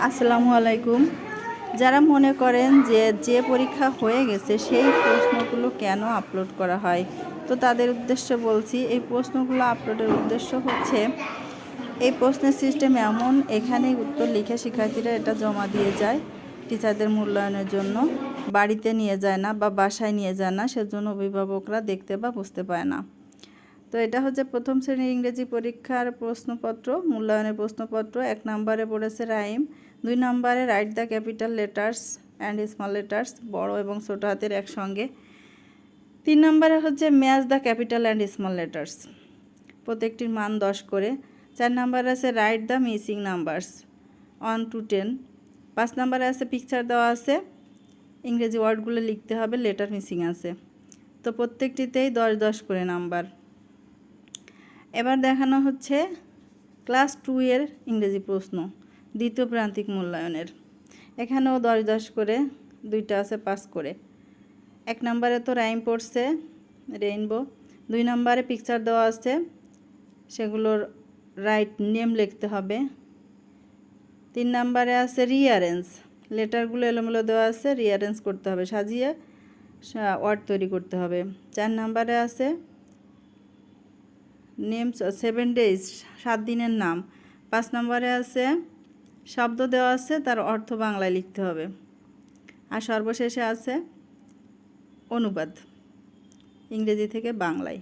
আসসালামু আলাইকুম। যারা মনে করেন যে পরীক্ষা হয়ে গেছে সেই প্রশ্নগুলো কেন আপলোড করা হয়, তো তাদের উদ্দেশ্যে বলছি, এই প্রশ্নগুলো আপলোডের উদ্দেশ্য হচ্ছে এই প্রশ্নের সিস্টেম এমন, এখানেই উত্তর লিখে শিক্ষার্থীরা এটা জমা দিয়ে যায় টিচারদের মূল্যায়নের জন্য, বাড়িতে নিয়ে যায় না বা বাসায় নিয়ে যায় না, সেজন্য অভিভাবকরা দেখতে বা বুঝতে পায় না। তো এটা হচ্ছে প্রথম শ্রেণীর ইংরেজি পরীক্ষার প্রশ্নপত্র, মূল্যায়নের প্রশ্নপত্র। 1 নম্বরে পড়েছে রাইম, 2 নম্বরে write the capital letters and small letters, বড় এবং ছোট হাতের একসঙ্গে। 3 নম্বরে হচ্ছে match the capital and small letters, প্রত্যেকটির মান 10 করে। 4 নম্বরে আছে write the missing numbers 1 to 10। 5 নম্বরে আছে পিকচার দেওয়া আছে, ইংরেজি ওয়ার্ডগুলো লিখতে হবে, লেটার মিসিং আছে। তো প্রত্যেকটিতেই 10-10 করে নাম্বার। এবার দেখানো হচ্ছে ক্লাস 2 এর ইংরেজি প্রশ্ন, দ্বিতীয় প্রান্তিক মূল্যায়নের। এখানেও 10-10 করে, দুইটা আছে 5 করে। 1 নম্বরে তো রাইম পড়ছে, রেইনবো। 2 নম্বরে পিকচার দেওয়া আছে, সেগুলোর রাইট নেম লিখতে হবে। 3 নম্বরে আছে রিঅ্যারেঞ্জ, লেটারগুলো এলোমেলো দেওয়া আছে, রিঅ্যারেঞ্জ করতে হবে, সাজিয়ে ওয়ার্ড তৈরি করতে হবে। 4 নম্বরে আছে নেমস 7 ডেজ, 7 দিনের নাম। 5 নম্বরে আছে শব্দ দেওয়া আছে, তার অর্থ বাংলায় লিখতে হবে। আর সর্বশেষে আছে অনুবাদ, ইংরেজি থেকে বাংলায়।